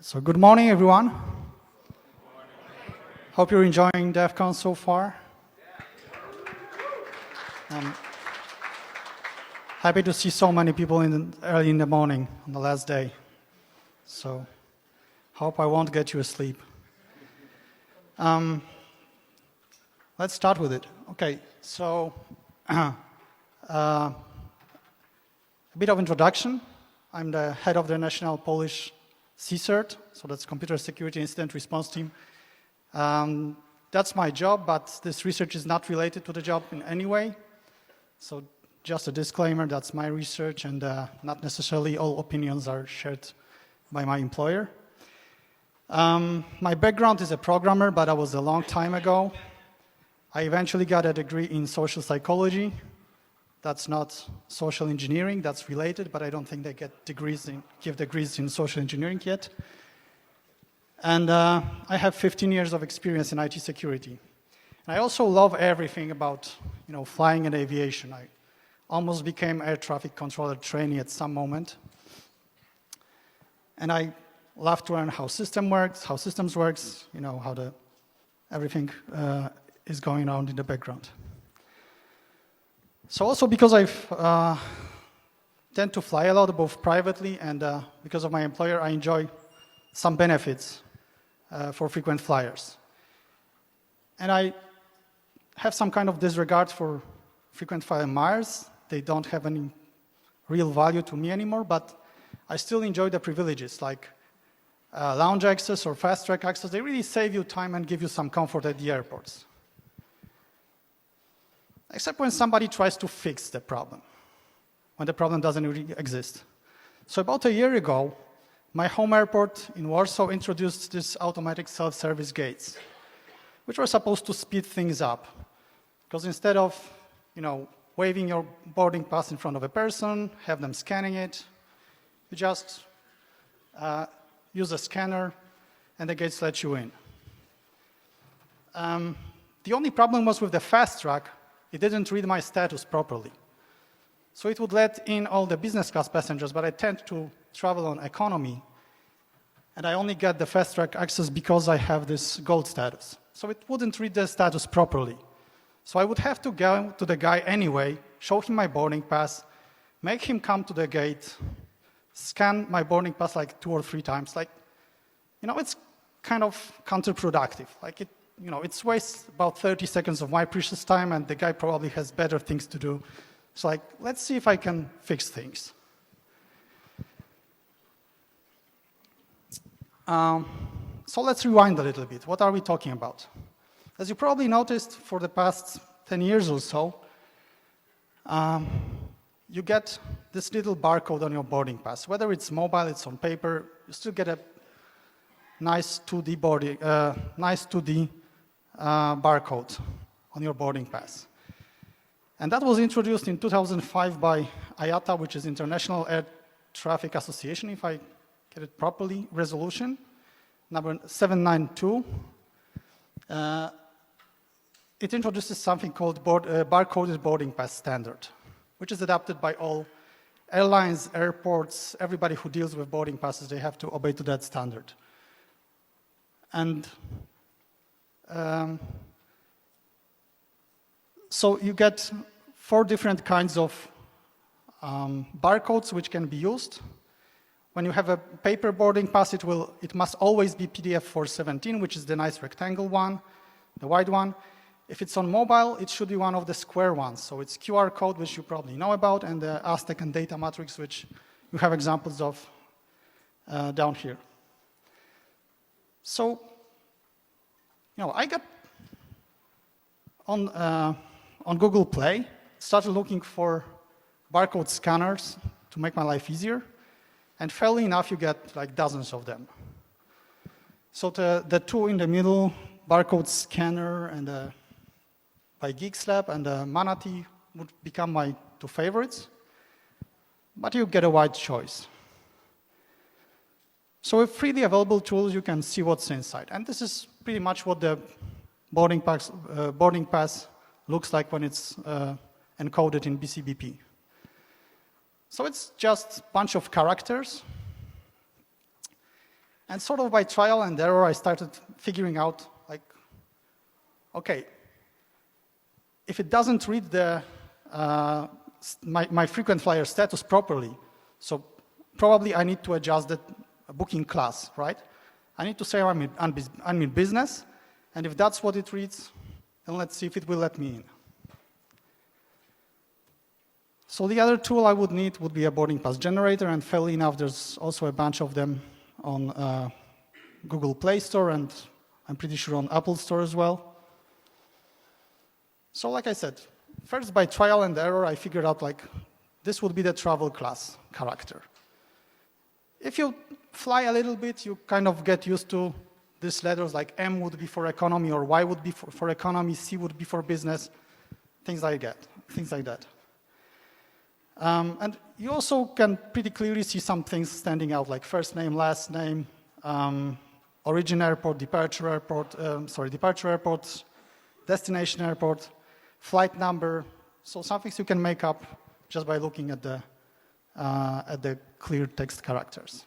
So good morning, everyone. Hope you're enjoying DEF CON so far. Happy to see so many people early in the morning on the last day. So hope I won't get you asleep. Let's start with it. Okay, so a bit of introduction. I'm the head of the National Polish CERT, so that's Computer Security Incident Response Team. That's my job, but this research is not related to the job in any way. So just a disclaimer, that's my research, and not necessarily all opinions are shared by my employer. My background is a programmer, but that was a long time ago. I eventually got a degree in social psychology. That's not social engineering, that's related, but I don't think they give degrees in social engineering yet. And I have 15 years of experience in IT security. And I also love everything about flying and aviation. I almost became air traffic controller trainee at some moment. And I love to learn how systems work, how everything is going on in the background. So also because I tend to fly a lot, both privately and because of my employer, I enjoy some benefits for frequent flyers. And I have some kind of disregard for frequent flyer miles. They don't have any real value to me anymore, but I still enjoy the privileges like lounge access or fast track access. They really save you time and give you some comfort at the airports. Except when somebody tries to fix the problem, when the problem doesn't really exist. So about a year ago, my home airport in Warsaw introduced these automatic self-service gates, which were supposed to speed things up. Because instead of, waving your boarding pass in front of a person, have them scanning it, you just use a scanner and the gates let you in. The only problem was with the fast track. It didn't read my status properly. So it would let in all the business class passengers, but I tend to travel on economy, and I only get the fast track access because I have this gold status. So it wouldn't read the status properly. So I would have to go to the guy anyway, show him my boarding pass, make him come to the gate, scan my boarding pass like 2 or 3 times. It's kind of counterproductive. It wastes about 30 seconds of my precious time, and the guy probably has better things to do. So let's see if I can fix things. So let's rewind a little bit. What are we talking about? As you probably noticed, for the past 10 years or so, you get this little barcode on your boarding pass. Whether it's mobile, it's on paper, you still get a nice 2D barcode on your boarding pass. And that was introduced in 2005 by IATA, which is International Air Traffic Association, if I get it properly, resolution number 792. It introduces something called barcoded boarding pass standard, which is adopted by all airlines, airports, everybody who deals with boarding passes. They have to obey to that standard. And so you get 4 different kinds of barcodes which can be used. When you have a paper boarding pass, it must always be PDF 417, which is the nice rectangle one, the wide one. If it's on mobile, it should be one of the square ones. So it's QR code, which you probably know about, and the Aztec and data matrix, which you have examples of down here. So I got on Google Play, started looking for barcode scanners to make my life easier, and fairly enough, you get dozens of them. So the 2 in the middle, barcode scanner and by GeekSlab and Manatee would become my 2 favorites, but you get a wide choice. So with freely available tools, you can see what's inside. And this is pretty much what the boarding pass looks like when it's encoded in BCBP. So it's just a bunch of characters. And sort of by trial and error, I started figuring out, like, okay, if it doesn't read the, my frequent flyer status properly, so probably I need to adjust the booking class, right? I need to say I'm in business, and if that's what it reads, then let's see if it will let me in. So the other tool I would need would be a boarding pass generator, and fairly enough, there's also a bunch of them on Google Play Store, and I'm pretty sure on Apple Store as well. So like I said, first by trial and error, I figured out like this would be the travel class character. If you fly a little bit, you kind of get used to these letters, like M would be for economy, or Y would be for economy, C would be for business, things like that. And you also can pretty clearly see some things standing out, like first name, last name, origin airport, departure airport, destination airport, flight number. So some things you can make up just by looking at the clear text characters.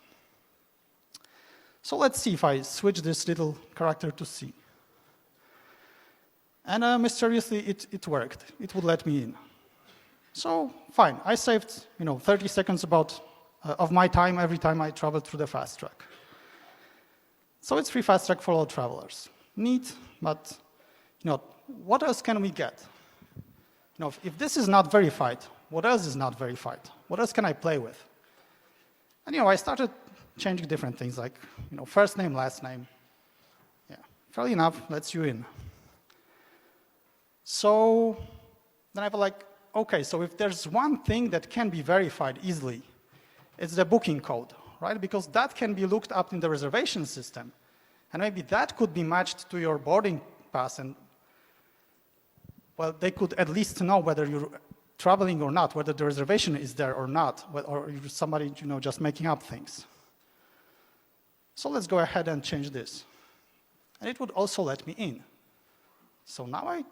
So let's see if I switch this little character to C. And mysteriously, it worked. It would let me in. So fine, I saved 30 seconds of my time every time I traveled through the fast track. So it's free fast track for all travelers. Neat, but what else can we get? If this is not verified, what else is not verified? What else can I play with? And I started changing different things, like first name, last name. Yeah, fairly enough, lets you in. So then I was like, okay, so if there's one thing that can be verified easily, it's the booking code, right? Because that can be looked up in the reservation system. And maybe that could be matched to your boarding pass, and well, they could at least know whether you're traveling or not, whether the reservation is there or not, or you're somebody just making up things. So let's go ahead and change this. And it would also let me in. So now I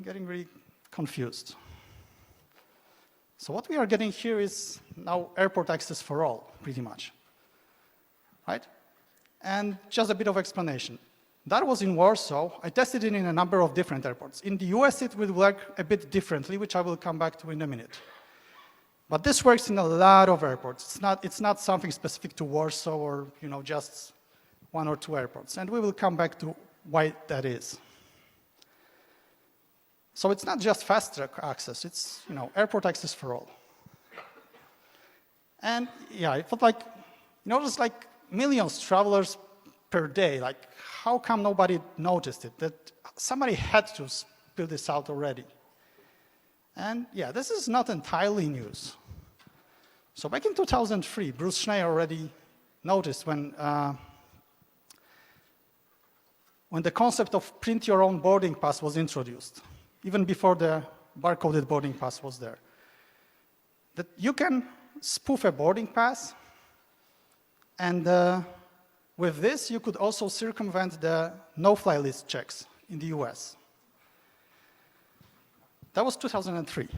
getting really confused. So what we are getting here is now airport access for all, pretty much, right? And just a bit of explanation. That was in Warsaw. I tested it in a number of different airports. In the US, it will work a bit differently, which I will come back to in a minute. But this works in a lot of airports. It's not something specific to Warsaw or just one or two airports. And we will come back to why that is. So it's not just fast track access, it's airport access for all. And yeah, it felt like, there's like millions of travelers per day. Like, how come nobody noticed it? That somebody had to spill this out already. And yeah, this is not entirely news. So back in 2003, Bruce Schneier already noticed when the concept of print your own boarding pass was introduced, even before the barcoded boarding pass was there, that you can spoof a boarding pass, and with this, you could also circumvent the no-fly list checks in the US. That was 2003.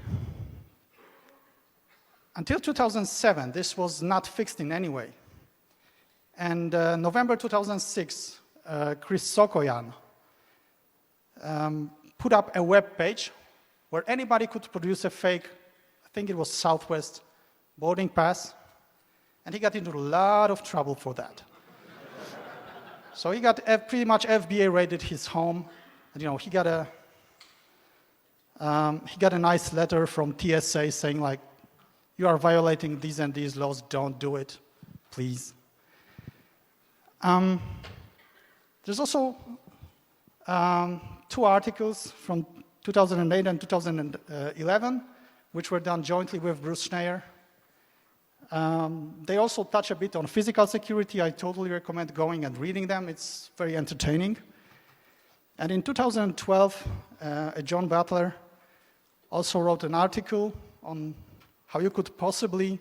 Until 2007, this was not fixed in any way. And November 2006, Chris Sokoyan put up a web page where anybody could produce a fake, I think it was Southwest boarding pass, and he got into a lot of trouble for that. So he got pretty much FBA raided his home, and he got a nice letter from TSA saying like, you are violating these and these laws, don't do it, please. There's also two articles from 2008 and 2011, which were done jointly with Bruce Schneier. They also touch a bit on physical security. I totally recommend going and reading them. It's very entertaining. And in 2012, John Butler also wrote an article on how you could possibly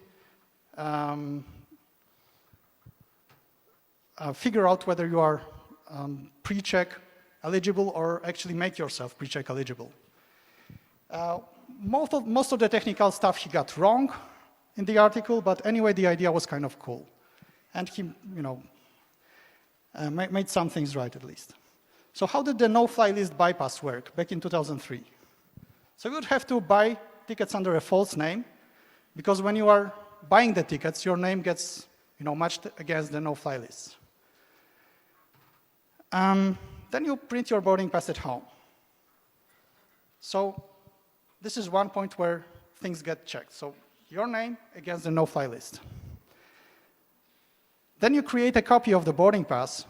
figure out whether you are pre-check eligible or actually make yourself pre-check eligible. Most of the technical stuff he got wrong in the article, but anyway, the idea was kind of cool. And he, made some things right at least. So how did the no-fly list bypass work back in 2003? So you would have to buy tickets under a false name, because when you are buying the tickets, your name gets matched against the no-fly list. Then you print your boarding pass at home. So this is one point where things get checked. So your name against the no-fly list. Then you create a copy of the boarding pass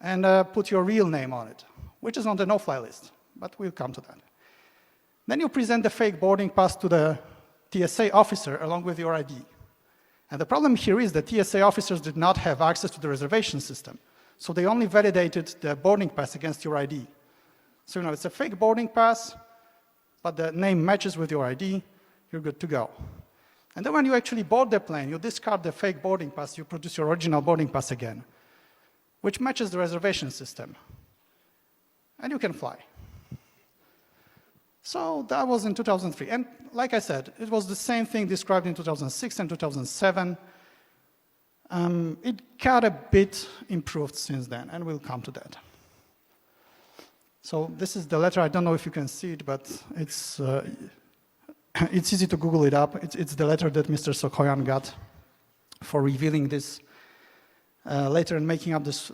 and put your real name on it, which is on the no-fly list, but we'll come to that. Then you present the fake boarding pass to the TSA officer along with your ID. And the problem here is that TSA officers did not have access to the reservation system. So they only validated the boarding pass against your ID. So it's a fake boarding pass, but the name matches with your ID, you're good to go. And then when you actually board the plane, you discard the fake boarding pass, you produce your original boarding pass again, which matches the reservation system. And you can fly. So that was in 2003. And like I said, it was the same thing described in 2006 and 2007. It got a bit improved since then, and we'll come to that. So this is the letter. I don't know if you can see it, but it's easy to Google it up. It's the letter that Mr. Sokoyan got for revealing this later and making up this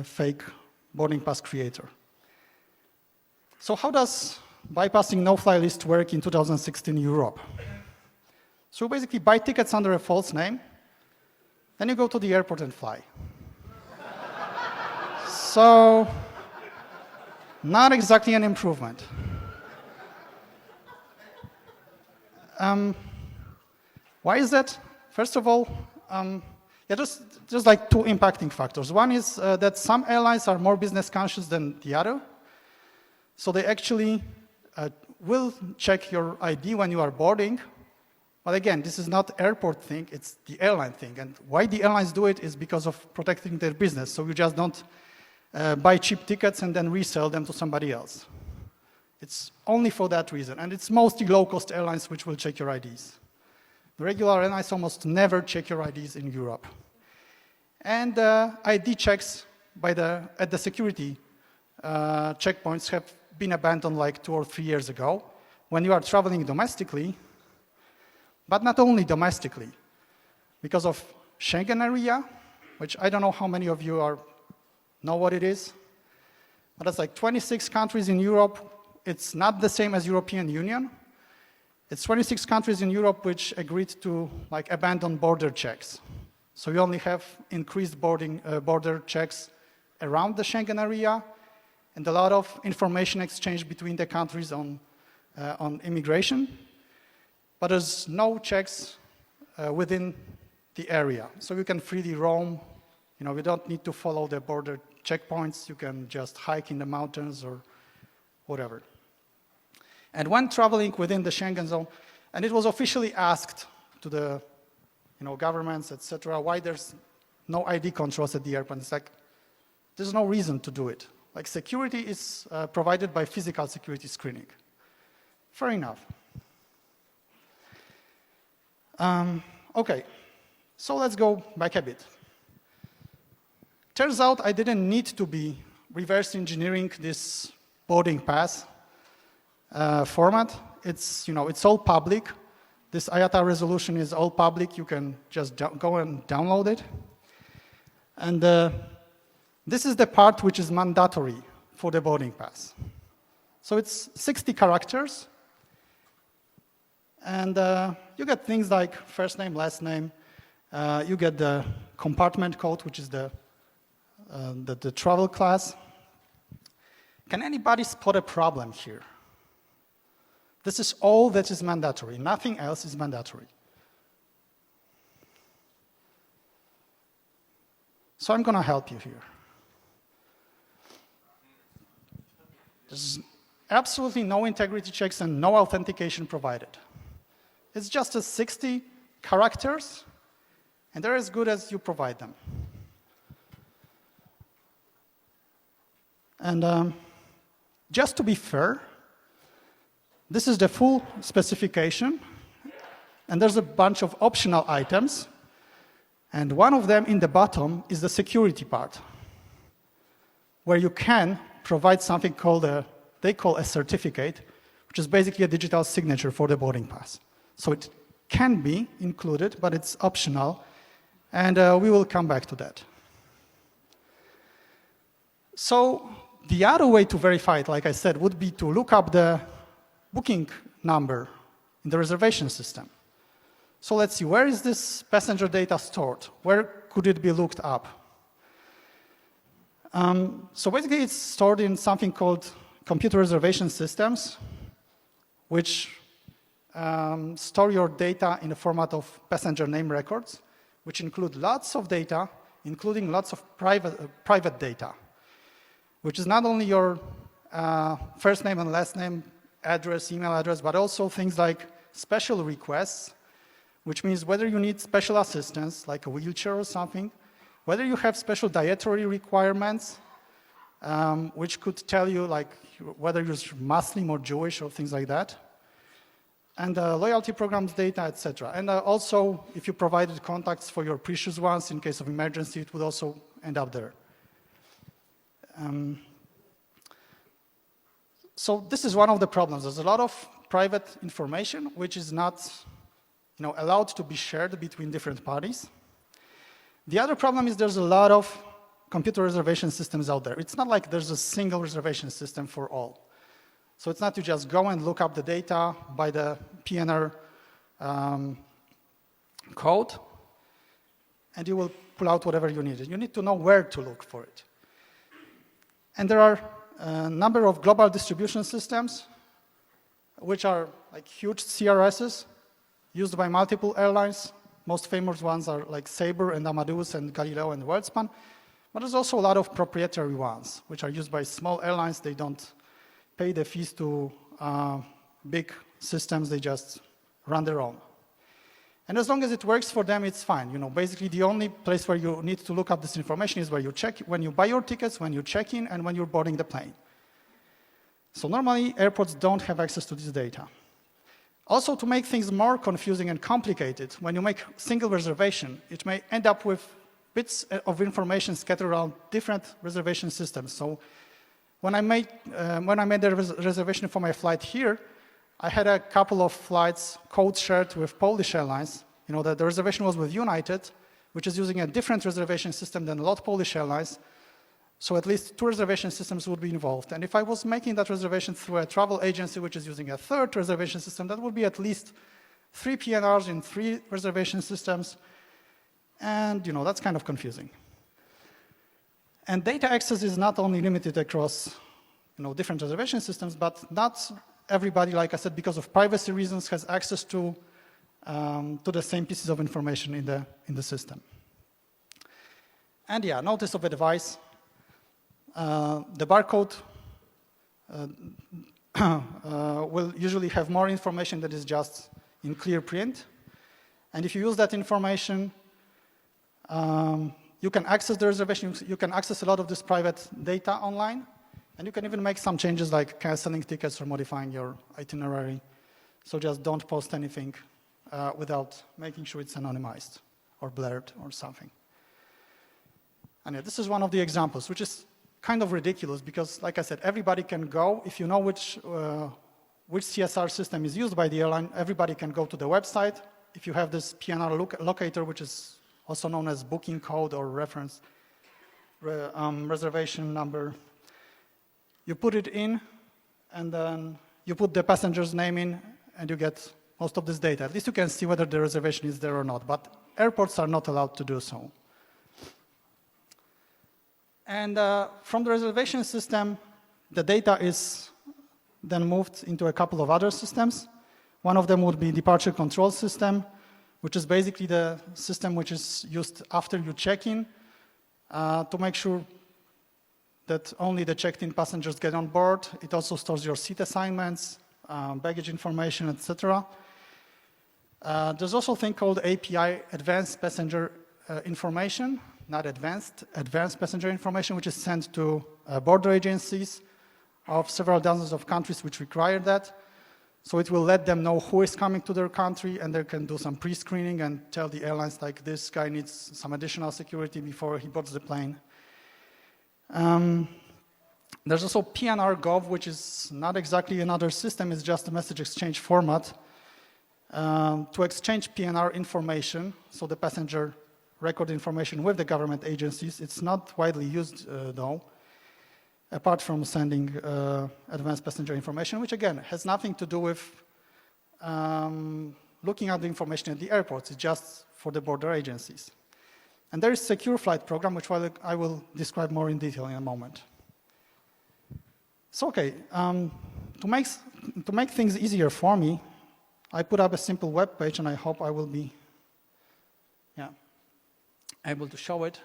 fake boarding pass creator. So how does bypassing no-fly list work in 2016 Europe? So basically buy tickets under a false name, then you go to the airport and fly. So, not exactly an improvement. Why is that? First of all, just like two impacting factors. One is that some airlines are more business conscious than the other. So they actually will check your ID when you are boarding. But again, this is not airport thing, it's the airline thing. And why the airlines do it is because of protecting their business. So you just don't buy cheap tickets and then resell them to somebody else. It's only for that reason. And it's mostly low-cost airlines which will check your IDs. The regular airlines almost never check your IDs in Europe. And ID checks at the security checkpoints have been abandoned like 2 or 3 years ago when you are traveling domestically, but not only domestically, because of Schengen area, which I don't know how many of you know what it is, but it's like 26 countries in Europe. It's not the same as European Union. It's 26 countries in Europe which agreed to abandon border checks. So you only have increased border checks around the Schengen area, and a lot of information exchange between the countries on immigration. But there's no checks within the area. So you can freely roam. You don't need to follow the border checkpoints. You can just hike in the mountains or whatever. And when traveling within the Schengen zone, and it was officially asked to the governments, etc., why there's no ID controls at the airport. It's like, there's no reason to do it. Security is provided by physical security screening. Fair enough. Okay, so let's go back a bit. Turns out I didn't need to be reverse engineering this boarding pass format. It's all public. This IATA resolution is all public. You can just go and download it. And this is the part which is mandatory for the boarding pass. So it's 60 characters. And you get things like first name, last name. You get the compartment code, which is the travel class. Can anybody spot a problem here? This is all that is mandatory. Nothing else is mandatory. So I'm going to help you here. There's absolutely no integrity checks and no authentication provided. It's just 60 characters, and they're as good as you provide them. And just to be fair, this is the full specification, and there's a bunch of optional items. And one of them in the bottom is the security part, where you can provide something called they call a certificate, which is basically a digital signature for the boarding pass. So it can be included, but it's optional, and we will come back to that. So the other way to verify it, like I said, would be to look up the booking number in the reservation system. So let's see, where is this passenger data stored? Where could it be looked up? So basically it's stored in something called computer reservation systems, which store your data in the format of passenger name records, which include lots of data, including lots of private data, which is not only your first name and last name, address, email address, but also things like special requests, which means whether you need special assistance, like a wheelchair or something, whether you have special dietary requirements, which could tell you like whether you're Muslim or Jewish or things like that, and loyalty programs data, etc. And also, if you provided contacts for your precious ones in case of emergency, it would also end up there. So this is one of the problems. There's a lot of private information which is not allowed to be shared between different parties. The other problem is there's a lot of computer reservation systems out there. It's not like there's a single reservation system for all. So it's not to just go and look up the data by the PNR code, and you will pull out whatever you need. You need to know where to look for it. And there are a number of global distribution systems, which are like huge CRSs used by multiple airlines. Most famous ones are like Sabre and Amadeus and Galileo and WorldSpan. But there's also a lot of proprietary ones, which are used by small airlines. They don't pay the fees to big systems. They just run their own. And as long as it works for them, it's fine. Basically, the only place where you need to look up this information is where you check, when you buy your tickets, when you check in, and when you're boarding the plane. So normally, airports don't have access to this data. Also, to make things more confusing and complicated, when you make single reservation, it may end up with bits of information scattered around different reservation systems. So when I made the reservation for my flight here, I had a couple of flights code shared with Polish Airlines. That the reservation was with United, which is using a different reservation system than a lot of Polish airlines. So at least 2 reservation systems would be involved. And if I was making that reservation through a travel agency, which is using a third reservation system, that would be at least 3 PNRs in 3 reservation systems. And that's kind of confusing. And data access is not only limited across different reservation systems, but not everybody, like I said, because of privacy reasons, has access to the same pieces of information in the system. And yeah, notice of advice. The barcode will usually have more information that is just in clear print. And if you use that information, you can access the reservation, you can access a lot of this private data online, and you can even make some changes like canceling tickets or modifying your itinerary. So just don't post anything without making sure it's anonymized or blurred or something. And yeah, this is one of the examples, which is kind of ridiculous because, like I said, everybody can go. If you know which CSR system is used by the airline, everybody can go to the website. If you have this PNR locator, which is also known as booking code or reference reservation number, you put it in, and then you put the passenger's name in, and you get most of this data. At least you can see whether the reservation is there or not, but airports are not allowed to do so. And from the reservation system, the data is then moved into a couple of other systems. One of them would be departure control system, which is basically the system which is used after you check in to make sure that only the checked-in passengers get on board. It also stores your seat assignments, baggage information, etc. There's also a thing called API, Advanced Passenger Information, not advanced passenger information, which is sent to border agencies of several dozens of countries which require that. So it will let them know who is coming to their country, and they can do some pre-screening and tell the airlines, like, this guy needs some additional security before he boards the plane. There's also PNR.gov, which is not exactly another system, it's just a message exchange format to exchange PNR information, so the passenger record information with the government agencies. It's not widely used, though, apart from sending advanced passenger information, which again has nothing to do with looking at the information at the airports. It's just for the border agencies. And there is Secure Flight Program, which I will describe more in detail in a moment. So, okay, to make things easier for me, I put up a simple web page, and I hope I will be able to show it.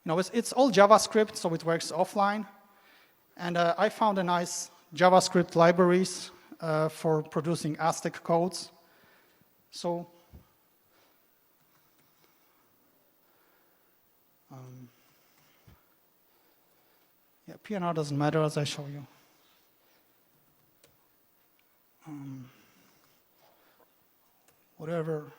You know, it's all JavaScript, so it works offline. And I found a nice JavaScript libraries for producing Aztec codes. So, yeah, PNR doesn't matter, as I show you. Whatever.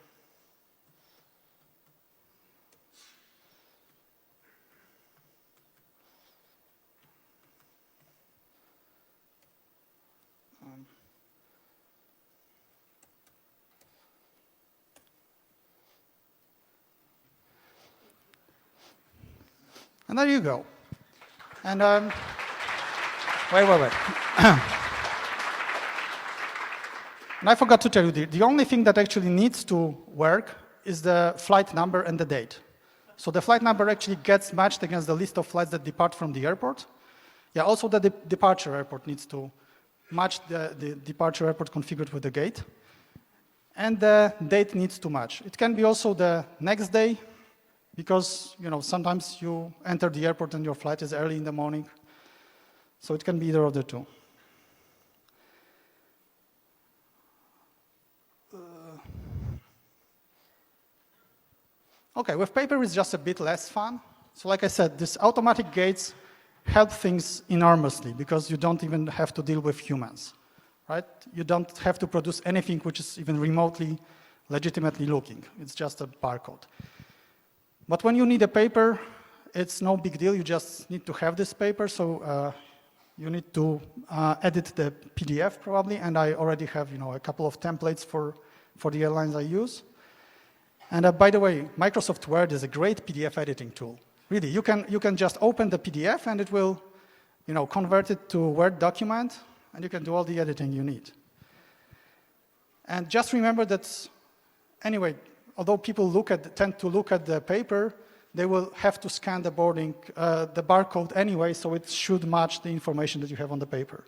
And there you go. And wait. And I forgot to tell you, the only thing that actually needs to work is the flight number and the date. So the flight number actually gets matched against the list of flights that depart from the airport. Yeah, also the departure airport needs to match the departure airport configured with the gate. And the date needs to match. It can be also the next day, because sometimes you enter the airport and your flight is early in the morning. So it can be either of the two. Okay, with paper it's just a bit less fun. So like I said, these automatic gates help things enormously because you don't even have to deal with humans, right? You don't have to produce anything which is even remotely legitimately looking. It's just a barcode. But when you need a paper, it's no big deal. You just need to have this paper. So you need to edit the PDF probably, and I already have a couple of templates for the airlines I use. And by the way, Microsoft Word is a great PDF editing tool. Really, you can just open the PDF and it will convert it to a Word document, and you can do all the editing you need. And just remember that, anyway, although people tend to look at the paper, they will have to scan the the barcode anyway, so it should match the information that you have on the paper.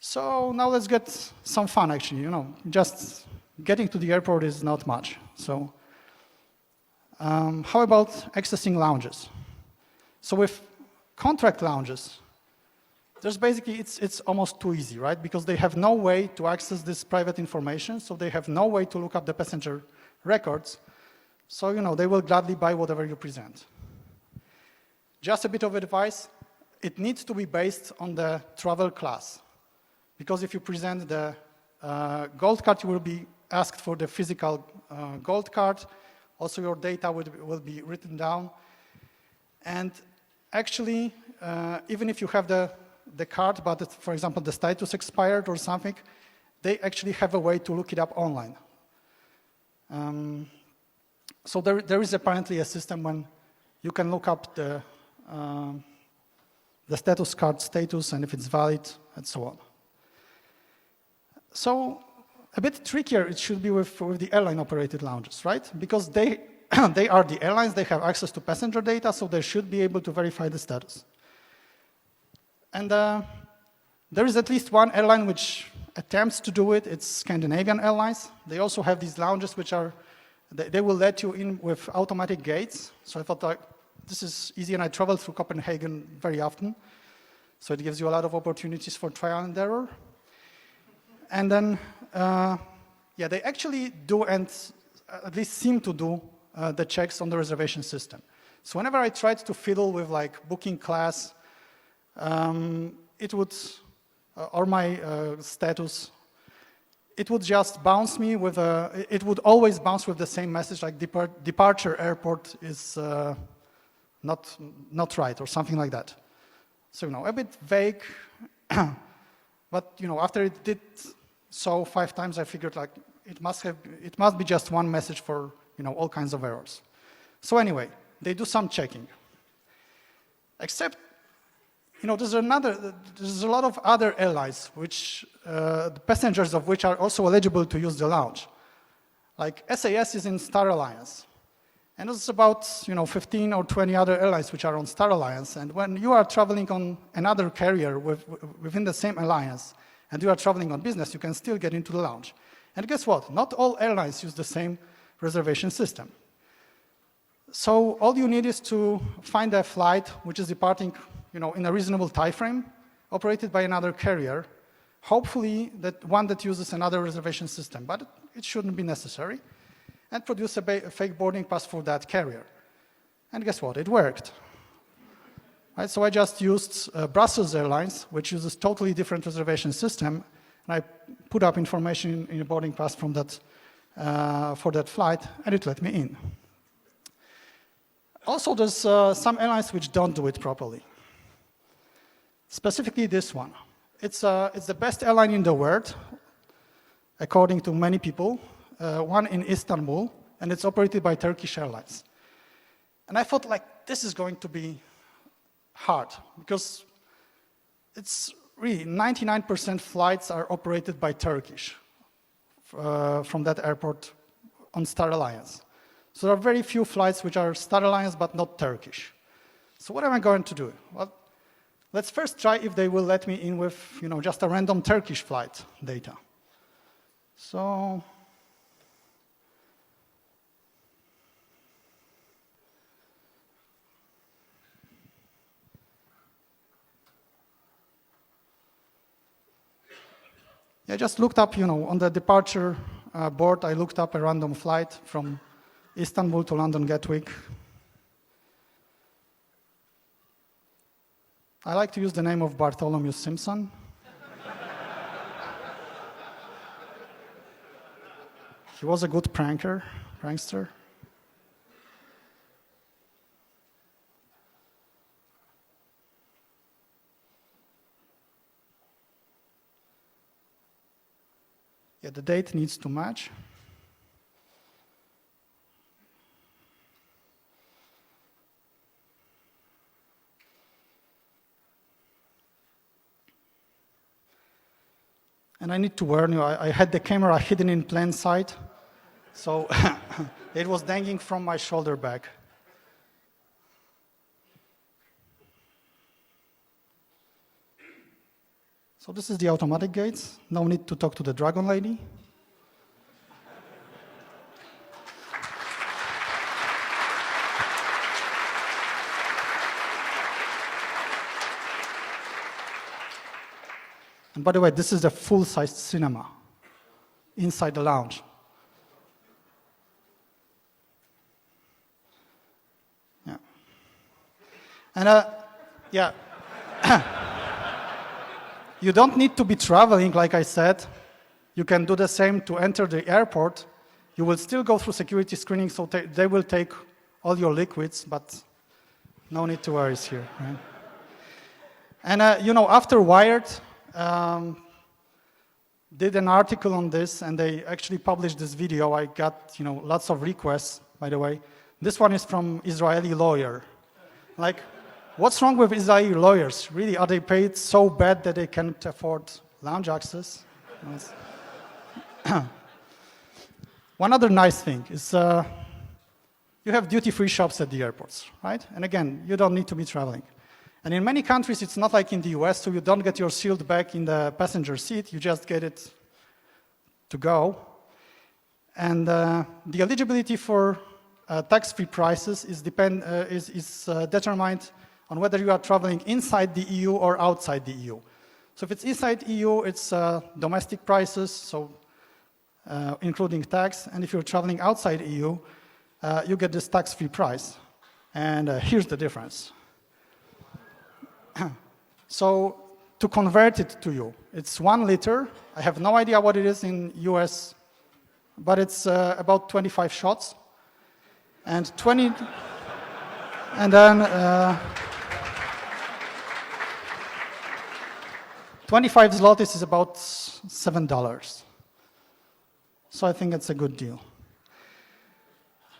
So now let's get some fun, actually. Just getting to the airport is not much. So how about accessing lounges? So with contract lounges, there's basically, it's almost too easy, right? Because they have no way to access this private information, so they have no way to look up the passenger records. So, they will gladly buy whatever you present. Just a bit of advice, it needs to be based on the travel class. Because if you present the gold card, you will be asked for the physical gold card. Also, your data will be written down. And actually, even if you have the card, but for example, the status expired or something, they actually have a way to look it up online. So there is apparently a system when you can look up the status card status and if it's valid and so on. So a bit trickier it should be with the airline-operated lounges, right? Because they are the airlines, they have access to passenger data, so they should be able to verify the status. And there is at least one airline which attempts to do it. It's Scandinavian Airlines. They also have these lounges which are, they will let you in with automatic gates. So I thought, this is easy, and I travel through Copenhagen very often. So it gives you a lot of opportunities for trial and error. And then, they actually do, and at least seem to do, the checks on the reservation system. So whenever I tried to fiddle with booking class, it would, or my status, it would just bounce me with it would always bounce with the same message, like departure airport is not right, or something like that. So, a bit vague, but, after it did so 5 times, I figured, like, it must be just one message for, all kinds of errors. So anyway, they do some checking. Except, there's a lot of other airlines which, the passengers of which are also eligible to use the lounge. Like SAS is in Star Alliance. And there's about, 15 or 20 other airlines which are on Star Alliance. And when you are traveling on another carrier within the same alliance, and you are traveling on business, you can still get into the lounge. And guess what? Not all airlines use the same reservation system. So all you need is to find a flight which is departing, in a reasonable time frame, operated by another carrier, hopefully one that uses another reservation system, but it shouldn't be necessary, and produce a fake boarding pass for that carrier. And guess what? It worked. Right, so I just used Brussels Airlines, which uses totally different reservation system, and I put up information in a boarding pass from that, for that flight, and it let me in. Also, there's some airlines which don't do it properly. Specifically this one. It's the best airline in the world, according to many people, one in Istanbul, and it's operated by Turkish Airlines. And I thought, like, this is going to be hard, because it's really 99% flights are operated by Turkish from that airport on Star Alliance. So there are very few flights which are Star Alliance but not Turkish. So what am I going to do? Well, let's first try if they will let me in with, just a random Turkish flight data. So I just looked up, on the departure board, I looked up a random flight from Istanbul to London Gatwick. I like to use the name of Bartholomew Simpson. He was a good prankster. Yeah, the date needs to match. And I need to warn you, I had the camera hidden in plain sight, so it was dangling from my shoulder back. So this is the automatic gates. No need to talk to the dragon lady. And by the way, this is a full-sized cinema inside the lounge. Yeah. And yeah. You don't need to be traveling, like I said. You can do the same to enter the airport. You will still go through security screening, so they will take all your liquids, but no need to worry here. Right? And after Wired did an article on this, and they actually published this video. I got lots of requests, by the way. This one is from Israeli lawyer. Like, what's wrong with Israeli lawyers? Really, are they paid so bad that they can't afford lounge access? One other nice thing is you have duty-free shops at the airports, right? And again, you don't need to be traveling. And in many countries, it's not like in the US, so you don't get your sealed bag in the passenger seat, you just get it to go. And the eligibility for tax-free prices is determined on whether you are traveling inside the EU or outside the EU. So if it's inside EU, it's domestic prices, so including tax. And if you're traveling outside EU, you get this tax-free price. And here's the difference. So to convert it to you. It's 1 liter. I have no idea what it is in US, but it's about 25 shots. And 20, and then 25 zlotys is about $7. So I think it's a good deal.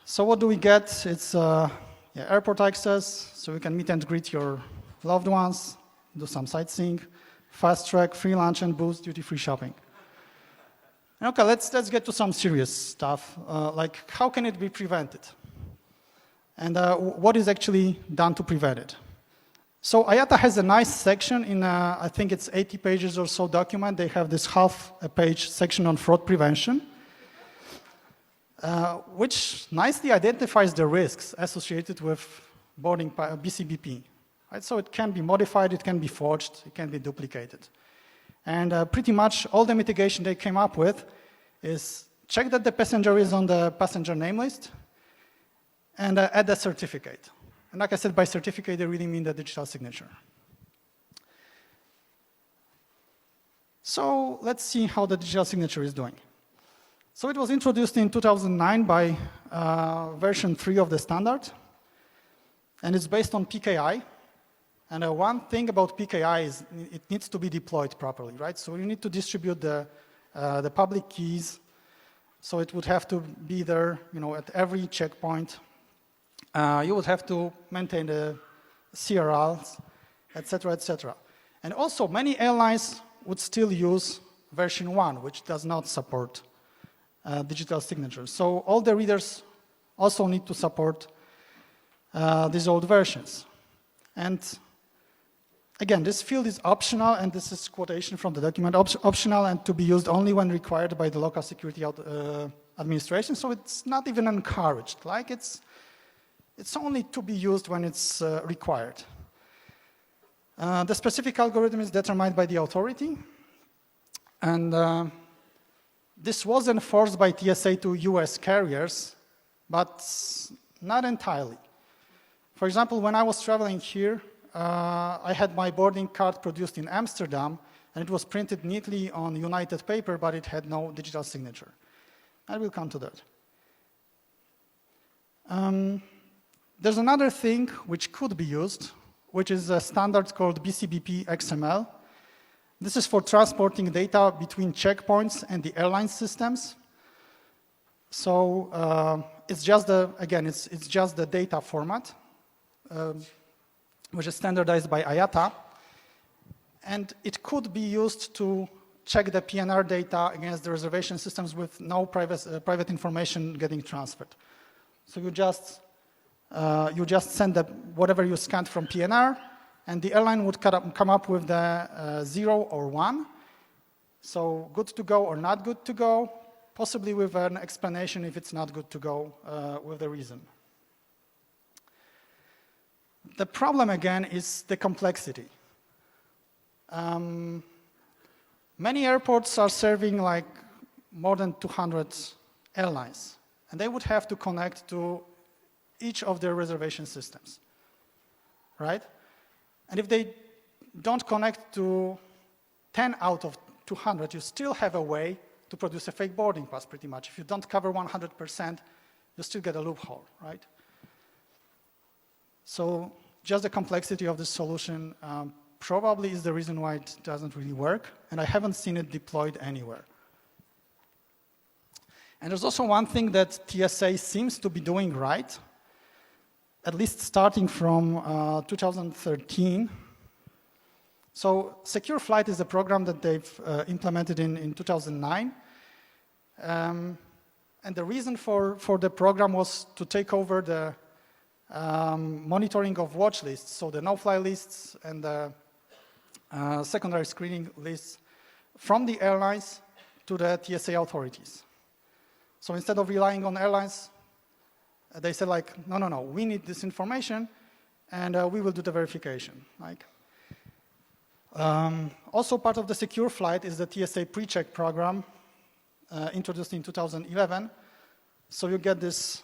So what do we get? It's airport access, so we can meet and greet your loved ones, do some sightseeing, fast track, free lunch and booze, duty-free shopping. Okay, let's get to some serious stuff, like how can it be prevented? And what is actually done to prevent it? So IATA has a nice section in, I think it's 80 pages or so document. They have this half a page section on fraud prevention, which nicely identifies the risks associated with boarding BCBP. Right? So it can be modified, it can be forged, it can be duplicated. And pretty much all the mitigation they came up with is check that the passenger is on the passenger name list and add a certificate. And like I said, by certificate, they really mean the digital signature. So let's see how the digital signature is doing. So it was introduced in 2009 by version 3 of the standard, and it's based on PKI. And one thing about PKI is it needs to be deployed properly, right? So you need to distribute the public keys, so it would have to be there, at every checkpoint. You would have to maintain the CRLs, etc., etc. And also, many airlines would still use version 1, which does not support digital signatures. So all the readers also need to support these old versions. And again, this field is optional, and this is quotation from the document, optional and to be used only when required by the local security administration, so it's not even encouraged. Like it's only to be used when it's required. The specific algorithm is determined by the authority, and this was enforced by TSA to US carriers, but not entirely. For example, when I was traveling here, I had my boarding card produced in Amsterdam, and it was printed neatly on United paper, but it had no digital signature. I will come to that. There's another thing which could be used, which is a standard called BCBP XML. This is for transporting data between checkpoints and the airline systems. So it's just it's just the data format, which is standardized by IATA. And it could be used to check the PNR data against the reservation systems with no private information getting transferred. So you just send whatever you scanned from PNR, and the airline would come up with the 0 or 1. So good to go or not good to go, possibly with an explanation if it's not good to go with the reason. The problem, again, is the complexity. Many airports are serving like more than 200 airlines, and they would have to connect to each of their reservation systems, right? And if they don't connect to 10 out of 200, you still have a way to produce a fake boarding pass, pretty much. If you don't cover 100%, you still get a loophole, right? So just the complexity of this solution probably is the reason why it doesn't really work, and I haven't seen it deployed anywhere. And there's also one thing that TSA seems to be doing right, at least starting from 2013. So Secure Flight is a program that they've implemented in 2009. And the reason for the program was to take over the monitoring of watch lists, so the no-fly lists and the secondary screening lists from the airlines to the TSA authorities. So instead of relying on airlines, they said like, no, we need this information, and we will do the verification. Like, also part of the Secure Flight is the TSA pre-check program, introduced in 2011. So you get this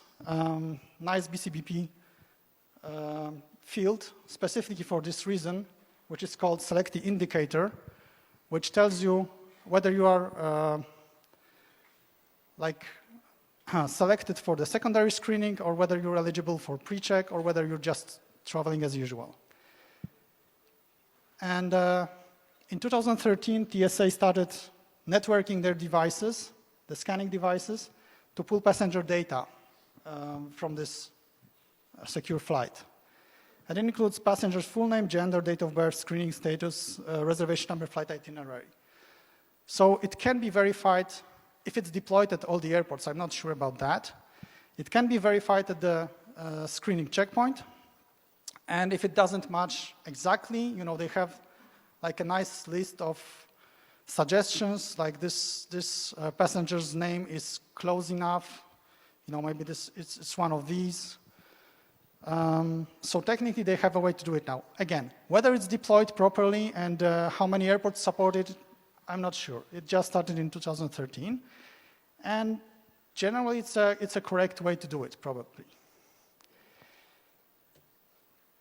nice BCBP field specifically for this reason, which is called select the indicator, which tells you whether you are selected for the secondary screening or whether you're eligible for pre-check or whether you're just traveling as usual. And in 2013, TSA started networking their devices, the scanning devices, to pull passenger data from this secure flight. And it includes passengers' full name, gender, date of birth, screening status, reservation number, flight itinerary. So it can be verified if it's deployed at all the airports. I'm not sure about that. It can be verified at the screening checkpoint. And if it doesn't match exactly, they have like a nice list of suggestions, like this passenger's name is close enough. Maybe it's one of these. So technically, they have a way to do it now. Again, whether it's deployed properly and how many airports support it, I'm not sure. It just started in 2013. And generally, it's a correct way to do it, probably.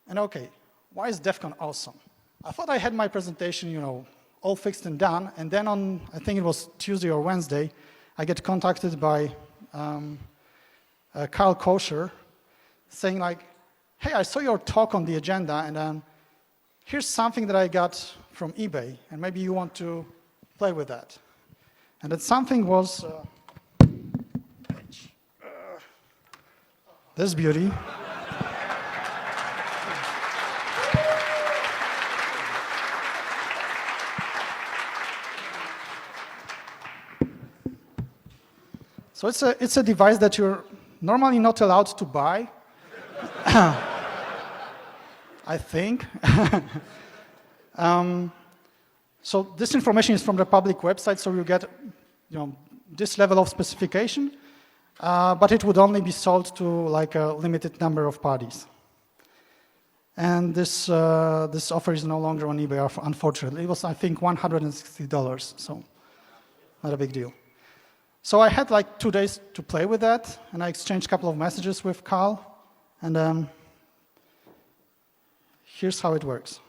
And OK, why is DEF CON awesome? I thought I had my presentation, all fixed and done. And then on, I think it was Tuesday or Wednesday, I get contacted by Kyle Kosher saying like, hey, I saw your talk on the agenda, and here's something that I got from eBay, and maybe you want to play with that. And that something was this beauty. So it's a device that you're normally not allowed to buy. I think. So this information is from the public website, so you get this level of specification, but it would only be sold to like a limited number of parties. And this offer is no longer on eBay, unfortunately. It was, I think, $160, so not a big deal. So I had like 2 days to play with that, and I exchanged a couple of messages with Carl, and here's how it works.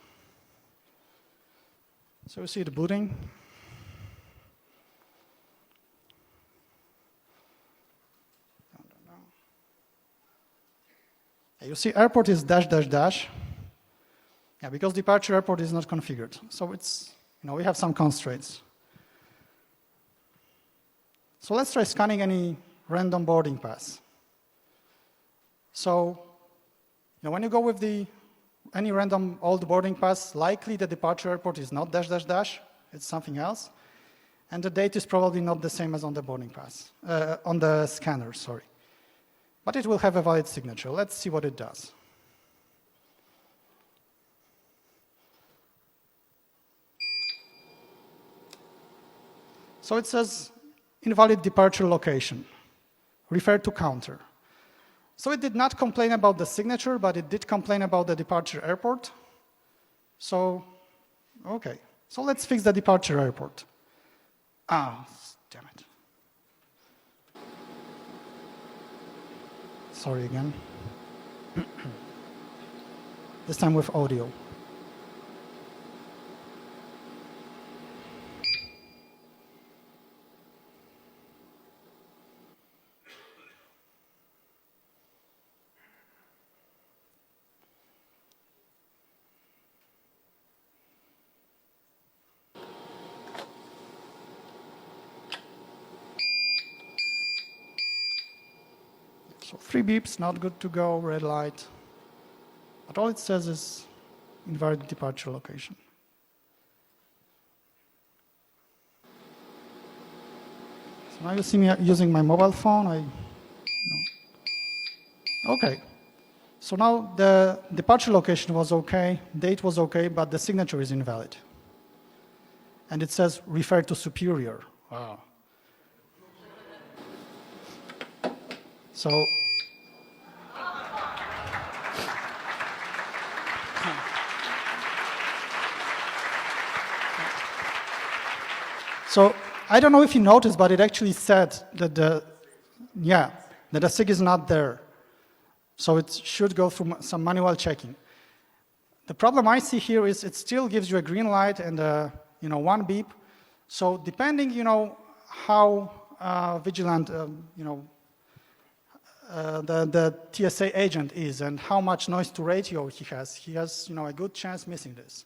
So you see the booting. You see airport is dash, dash, dash. Yeah, because departure airport is not configured. So it's, we have some constraints. So let's try scanning any random boarding pass. So, when you go with any random old boarding pass, likely the departure airport is not dash, dash, dash. It's something else. And the date is probably not the same as on the boarding pass, on the scanner, sorry. But it will have a valid signature. Let's see what it does. So it says, invalid departure location, refer to counter. So it did not complain about the signature, but it did complain about the departure airport. So, OK. So let's fix the departure airport. Ah, damn it. Sorry again. This time with audio. So 3 beeps, not good to go, red light. But all it says is invalid departure location. So now you see me using my mobile phone. OK. So now the departure location was OK, date was OK, but the signature is invalid. And it says refer to superior. Wow. So I don't know if you noticed, but it actually said that the SIG is not there. So it should go through some manual checking. The problem I see here is it still gives you a green light and one beep. So depending, how vigilant, the TSA agent is and how much noise to ratio he has, a good chance missing this.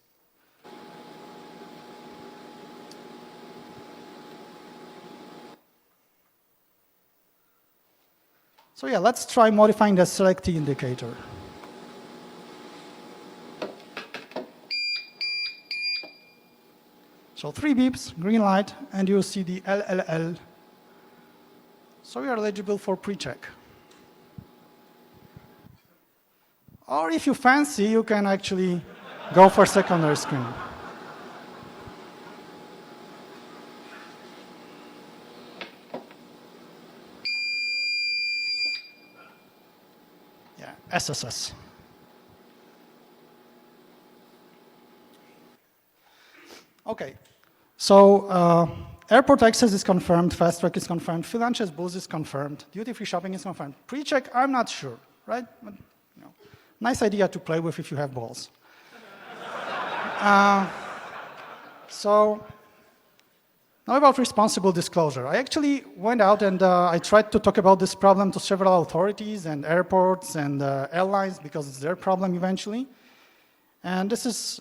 So yeah, let's try modifying the selectee indicator. So 3 beeps, green light, and you see the LLL. So we are eligible for pre-check. Or if you fancy, you can actually go for secondary screening. Yeah, SSS. Okay, so airport access is confirmed, fast track is confirmed, free lunches booth is confirmed, duty-free shopping is confirmed. Pre-check, I'm not sure, right? But, nice idea to play with if you have balls. So now about responsible disclosure. I actually went out and I tried to talk about this problem to several authorities and airports and airlines because it's their problem eventually. And this is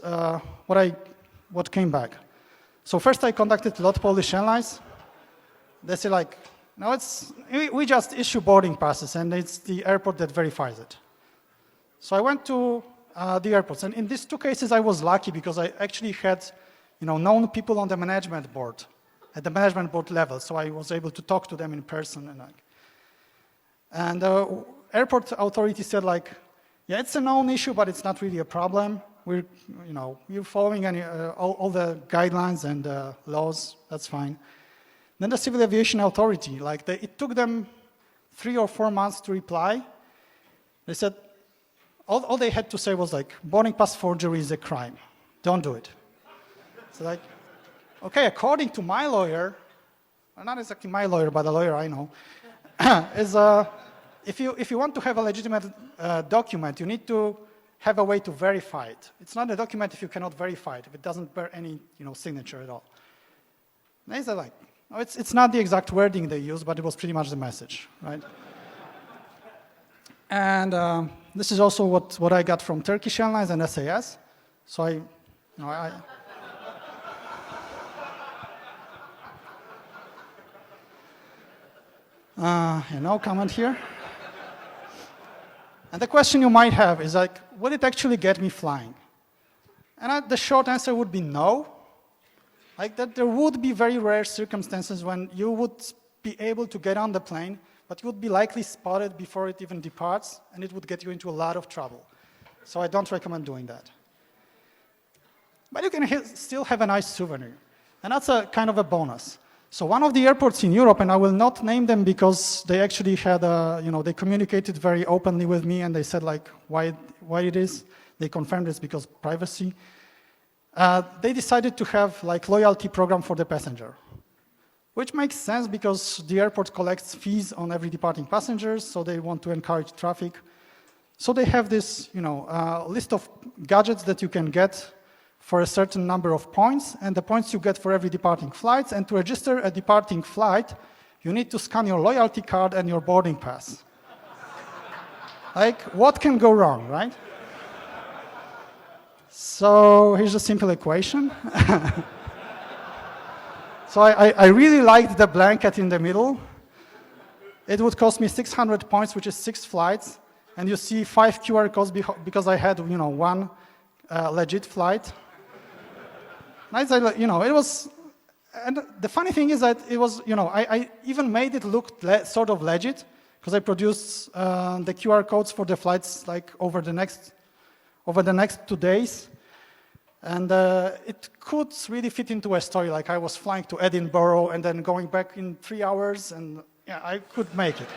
what came back. So first I contacted a lot of Polish airlines. They say like, no, we just issue boarding passes and it's the airport that verifies it. So I went to the airports, and in these 2 cases I was lucky because I actually had, known people on the management board, at the management board level, so I was able to talk to them in person. And airport authority said like, yeah, it's a known issue, but it's not really a problem. We're following all the guidelines and laws, that's fine. Then the Civil Aviation Authority, it took them 3 or 4 months to reply. They said, all they had to say was like, boarding pass forgery is a crime. Don't do it. So like, okay, according to my lawyer, well, not exactly my lawyer, but a lawyer I know, is if you want to have a legitimate document, you need to have a way to verify it. It's not a document if you cannot verify it, if it doesn't bear any signature at all. And they said like, no, it's not the exact wording they use, but it was pretty much the message, right? And this is also what I got from Turkish Airlines and SAS. So no comment here. And the question you might have is like, would it actually get me flying? And the short answer would be no. Like that there would be very rare circumstances when you would be able to get on the plane, but you would be likely spotted before it even departs, and it would get you into a lot of trouble. So I don't recommend doing that. But you can still have a nice souvenir, and that's a kind of a bonus. So one of the airports in Europe, and I will not name them because they actually had, they communicated very openly with me, and they said like why it is. They confirmed it's because privacy. They decided to have like loyalty program for the passenger, which makes sense because the airport collects fees on every departing passengers, so they want to encourage traffic. So they have this, list of gadgets that you can get for a certain number of points, and the points you get for every departing flight. And to register a departing flight, you need to scan your loyalty card and your boarding pass. Like, what can go wrong, right? So here's a simple equation. So I really liked the blanket in the middle. It would cost me 600 points, which is 6 flights. And you see 5 QR codes because I had, one legit flight. It was, and the funny thing is that it was, I even made it look sort of legit because I produced the QR codes for the flights like over the next 2 days. And it could really fit into a story, like I was flying to Edinburgh and then going back in 3 hours, and yeah, I could make it.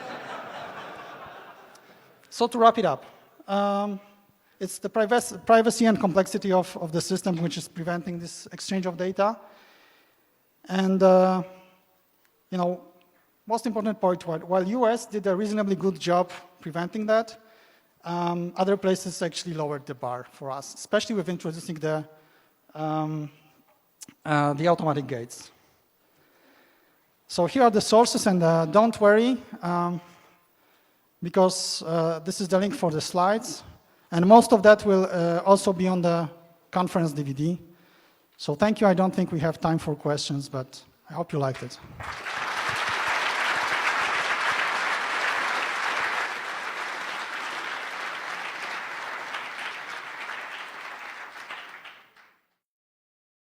So to wrap it up, it's the privacy and complexity of the system which is preventing this exchange of data. And, most important point, while US did a reasonably good job preventing that, Other places actually lowered the bar for us, especially with introducing the automatic gates. So here are the sources, and don't worry, because this is the link for the slides, and most of that will also be on the conference DVD. So thank you. I don't think we have time for questions, but I hope you liked it.